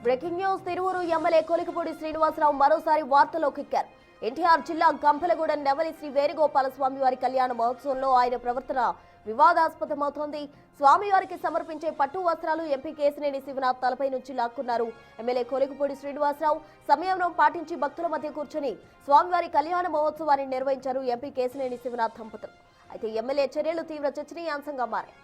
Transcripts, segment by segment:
Breaking news Tiruvuru MLA Kolikapudi Srinivasarao మరోసారి వార్తల్లోకి ఎక్కారు. ఎన్టీఆర్ జిల్లా గంపలగూడెం నెమలి శ్రీ వేణుగోపాల స్వామివారి కళ్యాణ మహోత్సవంలో ఆయన ప్రవర్తన వివాదాస్పదమవుతోంది. స్వామివారికి సమర్పించే పట్టు వస్త్రాలు ఎంపీ కేశినేని శివనాథ్ తలపై నుంచి లాక్కున్నారు. ఎమ్మెల్యే కొలికపూడి శ్రీనివాసరావు సమయంలో పాటించి భక్తుల మధ్య కూర్చొని స్వామివారి కళ్యాణ మహోత్సవాన్ని నిర్వహించారు ఎంపీ కేశినేని శివనాథ్ దంపతులు. అయితే ఎమ్మెల్యే చర్యలు తీవ్ర చర్చనీయాంశంగా మారాయి.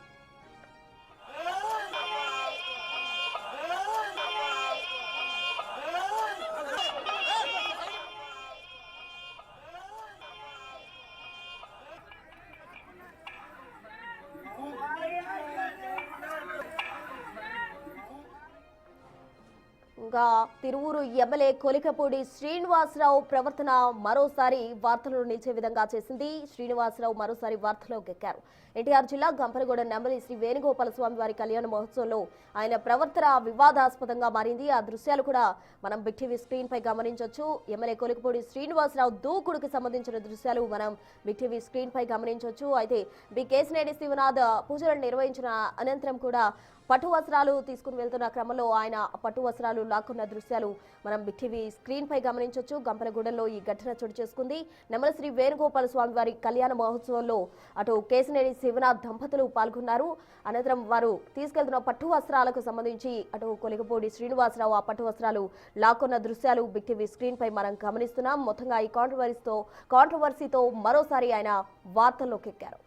ఇంకా తిరువురు ఎమ్మెల్యే కొలికపూడి శ్రీనివాసరావు ప్రవర్తన మరోసారి వార్తల్లో నిలిచే విధంగా చేసింది. శ్రీనివాసరావు మరోసారి వార్తలోకి ఎక్కారు. ఎన్టీఆర్ జిల్లా గంపలగూడెం నెమలి శ్రీ వేణుగోపాల స్వామి వారి కళ్యాణ మహోత్సవంలో ఆయన ప్రవర్తన వివాదాస్పదంగా మారింది. ఆ దృశ్యాలు కూడా మనం బిగ్ టీవీ స్క్రీన్ పై గమనించవచ్చు. ఎమ్మెల్యే కొలికపూడి శ్రీనివాసరావు దూకుడుకి సంబంధించిన దృశ్యాలు మనం బిగ్ టీవీ స్క్రీన్ పై గమనించవచ్చు. అయితే బి కేశినేని శివనాథ్ పూజలు నిర్వహించిన అనంతరం కూడా పట్టు వస్త్రాలు తీసుకుని వెళ్తున్న క్రమంలో ఆయన పట్టు వస్త్రాలు లాక్కున్న దృశ్యాలు మనం బిగ్ టీవీ స్క్రీన్ పై గమనించవచ్చు. గంపలగూడెంలో ఈ ఘటన చోటు చేసుకుంది. నెమలి శ్రీ వేణుగోపాల స్వామి వారి కళ్యాణ మహోత్సవంలో అటు కేశినేని శివనాథ్ దంపతులు పాల్గొన్నారు. అనంతరం వారు తీసుకెళ్తున్న పట్టు వస్త్రాలకు సంబంధించి అటు కొలికపూడి శ్రీనివాసరావు ఆ పట్టు వస్త్రాలు లాక్కున్న దృశ్యాలు బిగ్ టీవీ స్క్రీన్ పై మనం గమనిస్తున్నాం. మొత్తంగా ఈ కాంట్రవర్సీతో మరోసారి ఆయన వార్తల్లోకి ఎక్కారు.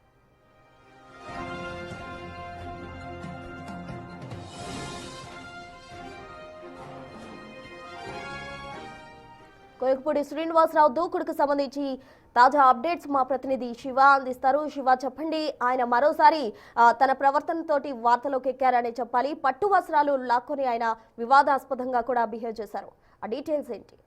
కొలికపూడి శ్రీనివాసరావు దూకుడుకు సంబంధించి తాజా అప్డేట్స్ మా ప్రతినిధి శివ అందిస్తారు. శివ, చెప్పండి, ఆయన మరోసారి తన ప్రవర్తనతోటి వార్తలోకి ఎక్కారని చెప్పాలి. పట్టు వస్త్రాలు లాక్కొని ఆయన వివాదాస్పదంగా కూడా బిహేవ్ చేశారు. ఆ డీటెయిల్స్ ఏంటి?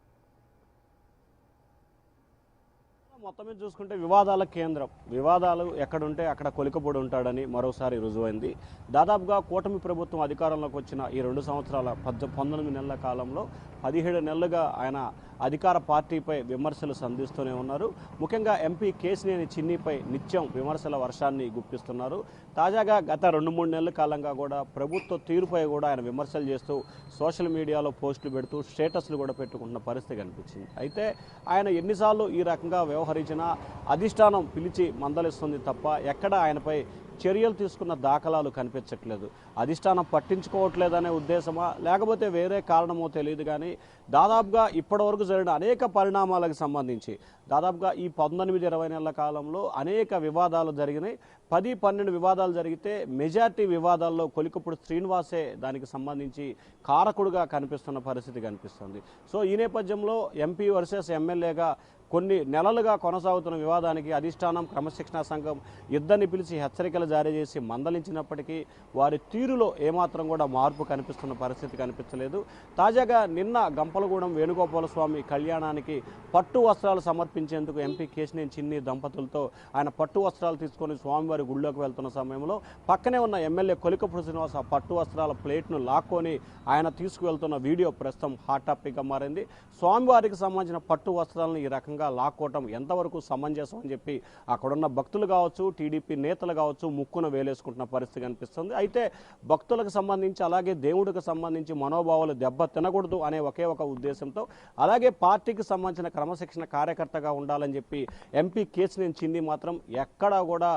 మొత్తం మీద చూసుకుంటే వివాదాల కేంద్రం, వివాదాలు ఎక్కడుంటే అక్కడ కొలికపూడి ఉంటాడని మరోసారి రుజువైంది. దాదాపుగా కూటమి ప్రభుత్వం అధికారంలోకి వచ్చిన ఈ 2 సంవత్సరాల 19 నెలల కాలంలో 17 నెలలుగా ఆయన అధికార పార్టీపై విమర్శలు సంధిస్తూనే ఉన్నారు. ముఖ్యంగా ఎంపీ కేశినేని చిన్నిపై నిత్యం విమర్శల వర్షాన్ని గుప్పిస్తున్నారు. తాజాగా గత 2-3 నెలల కాలంగా కూడా ప్రభుత్వ తీరుపై కూడా ఆయన విమర్శలు చేస్తూ సోషల్ మీడియాలో పోస్టులు పెడుతూ స్టేటస్లు కూడా పెట్టుకుంటున్న పరిస్థితి కనిపించింది. అయితే ఆయన ఎన్నిసార్లు ఈ రకంగా వ్యవహరించినా అధిష్టానం పిలిచి మందలిస్తుంది తప్ప ఎక్కడ ఆయనపై చర్యలు తీసుకున్న దాఖలాలు కనిపించట్లేదు. అధిష్టానం పట్టించుకోవట్లేదనే ఉద్దేశమా లేకపోతే వేరే కారణమో తెలియదు. కానీ దాదాపుగా ఇప్పటివరకు జరిగిన అనేక పరిణామాలకు సంబంధించి దాదాపుగా ఈ 19-20 నెలల కాలంలో అనేక వివాదాలు జరిగినాయి. 10-12 వివాదాలు జరిగితే మెజార్టీ వివాదాల్లో కొలికపూడి శ్రీనివాసే దానికి సంబంధించి కారకుడుగా కనిపిస్తున్న పరిస్థితి కనిపిస్తుంది. సో ఈ నేపథ్యంలో ఎంపీ వర్సెస్ ఎమ్మెల్యేగా కొన్ని నెలలుగా కొనసాగుతున్న వివాదానికి అధిష్టానం క్రమశిక్షణా సంఘం ఇద్దరిని పిలిచి హెచ్చరికలు జారీ చేసి మందలించినప్పటికీ వారి తీరులో ఏమాత్రం కూడా మార్పు కనిపిస్తున్న పరిస్థితి కనిపించలేదు. తాజాగా నిన్న గంపలగూడెం వేణుగోపాల స్వామి కళ్యాణానికి పట్టు వస్త్రాలు సమర్పించేందుకు ఎంపీ కేశినేని చిన్ని దంపతులతో ఆయన పట్టు వస్త్రాలు తీసుకొని స్వామివారి గుళ్ళోకి వెళ్తున్న సమయంలో పక్కనే ఉన్న ఎమ్మెల్యే కొలికపూడి శ్రీనివాస్ ఆ పట్టు వస్త్రాల ప్లేట్ను లాక్కొని ఆయన తీసుకువెళ్తున్న వీడియో ప్రస్తుతం హాట్ టాపిక్గా మారింది. స్వామివారికి సంబంధించిన పట్టు వస్త్రాలను ఈ రకంగా లాక్కోవటం ఎంతవరకు సమంజసం అని చెప్పి అక్కడున్న భక్తులు కావచ్చు, టీడీపీ నేతలు కావచ్చు ముక్కున వేలేసుకుంటున్న పరిస్థితి కనిపిస్తుంది. అయితే భక్తులకు సంబంధించి అలాగే దేవుడికి సంబంధించి మనోభావాలు దెబ్బ తినకూడదు అనే ఒకే ఒక ఉద్దేశంతో అలాగే పార్టీకి సంబంధించిన క్రమశిక్షణ కార్యకర్తగా ఉండాలని చెప్పి ఎంపీ కేశినేని చిన్ని మాత్రం ఎక్కడా కూడా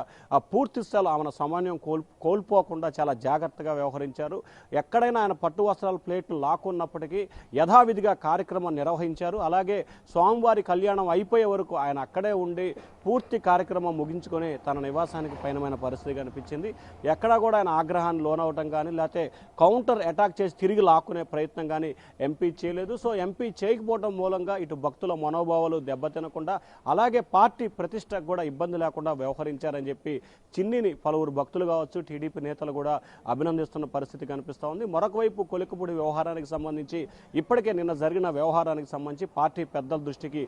పూర్తి స్థాయిలో ఆమె సమన్వయం కోల్పోకుండా చాలా జాగ్రత్తగా వ్యవహరించారు. ఎక్కడైనా ఆయన పట్టు వస్త్రాల ప్లేట్లు లాక్కున్నప్పటికీ యథావిధిగా కార్యక్రమం నిర్వహించారు. అలాగే స్వామివారి కళ్యాణం అయిపోయే వరకు ఆయన అక్కడే ఉండి పూర్తి కార్యక్రమం ముగించుకొని తన నివాసానికి పయనమైన పరిస్థితి కనిపించింది. ఎక్కడా కూడా ఆయన ఆగ్రహాన్ని లోనవటం కానీ లేకపోతే కౌంటర్ అటాక్ చేసి తిరిగి లాక్కునే ప్రయత్నం కానీ ఎంపీ చేయలేదు. సో ఎంపీ చేయకపోవడం మూలంగా ఇటు భక్తుల మనోభావాలు దెబ్బతినకుండా అలాగే పార్టీ ప్రతిష్టకు కూడా ఇబ్బంది లేకుండా వ్యవహరించారని చెప్పి చిన్నిని పలువురు భక్తులు కావచ్చు, టీడీపీ నేతలు కూడా అభినందిస్తున్న పరిస్థితి కనిపిస్తూ ఉంది. మరొక వైపు కొలికపూడి వ్యవహారానికి సంబంధించి ఇప్పటికే నిన్న జరిగిన వ్యవహారానికి సంబంధించి పార్టీ పెద్దల దృష్టికి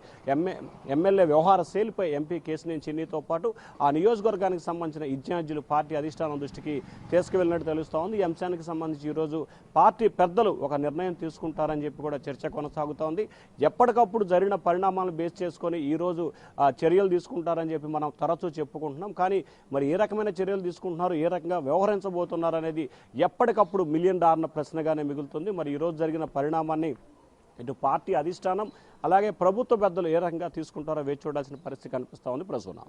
ఎమ్మెల్యే వ్యవహార శైలిపై ఎంపీ కేశినేని చిన్నితో పాటు ఆ నియోజకవర్గానికి సంబంధించిన ఇన్ఛార్జీలు పార్టీ అధిష్టానం దృష్టికి తీసుకువెళ్ళినట్టు తెలుస్తూ ఉంది. ఈ అంశానికి సంబంధించి ఈరోజు పార్టీ పెద్దలు ఒక నిర్ణయం తీసుకుంటారని చెప్పి కూడా చర్చ కొనసాగుతోంది. ఎప్పటికప్పుడు జరిగిన పరిణామాలను బేస్ చేసుకొని ఈరోజు చర్యలు తీసుకుంటారని చెప్పి మనం తరచూ చెప్పుకుంటున్నాం. కానీ మరి ఏ రకమైన చర్యలు తీసుకుంటున్నారు, ఏ రకంగా వ్యవహరించబోతున్నారు అనేది ఎప్పటికప్పుడు $1 మిలియన్ ప్రశ్నగానే మిగులుతుంది. మరి ఈరోజు జరిగిన పరిణామాన్ని ఇటు పార్టీ అధిష్టానం అలాగే ప్రభుత్వ పెద్దలు ఏ రకంగా తీసుకుంటారో వేచి చూడాల్సిన పరిస్థితి కనిపిస్తూ ఉంది. ప్రసూన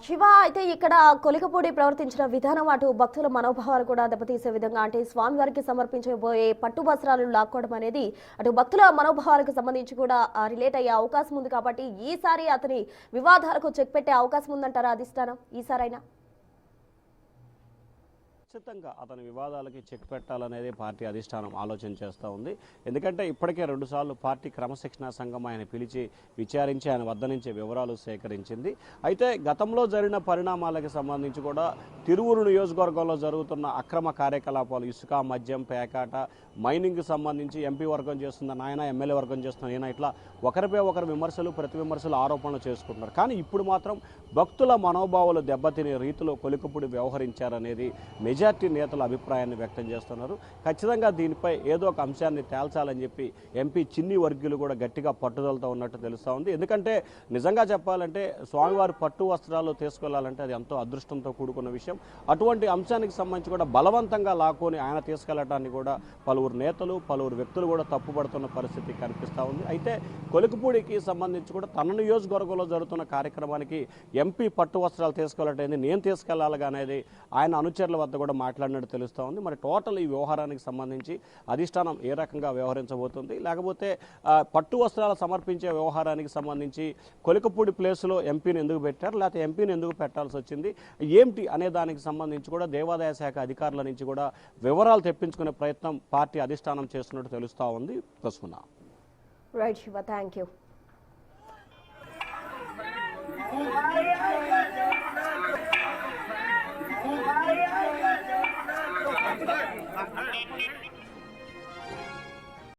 శివ, అయితే ఇక్కడ కొలికపూడి ప్రవర్తించిన విధానం అటు భక్తుల మనోభావాలు కూడా దెబ్బతీసే విధంగా, అంటే స్వామివారికి సమర్పించబోయే పట్టు వస్త్రాలు లాక్కోవడం అనేది అటు భక్తుల మనోభావాలకు సంబంధించి కూడా రిలేట్ అయ్యే అవకాశం ఉంది. కాబట్టి ఈసారి అతని వివాదాలకు చెక్ పెట్టే అవకాశం ఉందంటారా అధిష్టానం ఈసారైనా? ఖచ్చితంగా అతని వివాదాలకి చెక్ పెట్టాలనేది పార్టీ అధిష్టానం ఆలోచన చేస్తూ ఉంది. ఎందుకంటే ఇప్పటికే 2 సార్లు పార్టీ క్రమశిక్షణా సంఘం ఆయన పిలిచి విచారించి ఆయన వద్ద నుంచి వివరాలు సేకరించింది. అయితే గతంలో జరిగిన పరిణామాలకు సంబంధించి కూడా తిరువూరు నియోజకవర్గంలో జరుగుతున్న అక్రమ కార్యకలాపాలు, ఇసుక, మద్యం, పేకాట, మైనింగ్కి సంబంధించి ఎంపీ వర్గం చేస్తున్న నాయన, ఎమ్మెల్యే వర్గం చేస్తున్న ఈయన, ఇట్లా ఒకరిపై ఒకరు విమర్శలు, ప్రతి విమర్శలు, ఆరోపణలు చేసుకుంటున్నారు. కానీ ఇప్పుడు మాత్రం భక్తుల మనోభావాలు దెబ్బతినే రీతిలో కొలికపూడి వ్యవహరించారనేది మెజార్టీ నేతల అభిప్రాయాన్ని వ్యక్తం చేస్తున్నారు. ఖచ్చితంగా దీనిపై ఏదో ఒక అంశాన్ని తేల్చాలని చెప్పి ఎంపీ చిన్ని వర్గీయులు కూడా గట్టిగా పట్టుదలతో ఉన్నట్టు తెలుస్తూ ఉంది. ఎందుకంటే నిజంగా చెప్పాలంటే స్వామివారి పట్టు వస్త్రాలు తీసుకెళ్లాలంటే అది ఎంతో అదృష్టంతో కూడుకున్న విషయం. అటువంటి అంశానికి సంబంధించి కూడా బలవంతంగా లాక్కొని ఆయన తీసుకెళ్లటాన్ని కూడా పలువురు నేతలు, పలువురు వ్యక్తులు కూడా తప్పుపడుతున్న పరిస్థితి కనిపిస్తూ ఉంది. అయితే కొలికపూడికి సంబంధించి కూడా తన నియోజకవర్గంలో జరుగుతున్న కార్యక్రమానికి ఎంపీ పట్టు వస్త్రాలు తీసుకెళ్లటైంది, నేను తీసుకెళ్లాలిగా అనేది ఆయన అనుచరుల వద్ద కూడా మాట్లాడినట్టు తెలుస్తూ ఉంది. మరి టోటల్ ఈ వ్యవహారానికి సంబంధించి అధిష్టానం ఏ రకంగా వ్యవహరించబోతుంది, లేకపోతే పట్టు వస్త్రాలు సమర్పించే వ్యవహారానికి సంబంధించి కొలికపూడి ప్లేస్లో ఎంపీని ఎందుకు పెట్టారు, లేకపోతే ఎంపీని ఎందుకు పెట్టాల్సి వచ్చింది, ఏమిటి అనే దానికి సంబంధించి కూడా దేవాదాయ శాఖ అధికారుల నుంచి కూడా వివరాలు తెప్పించుకునే ప్రయత్నం పార్టీ అధిష్టానం చేస్తున్నట్టు తెలుస్తూ ఉంది. Prasuna. Right Shiva, thank you. Thank you.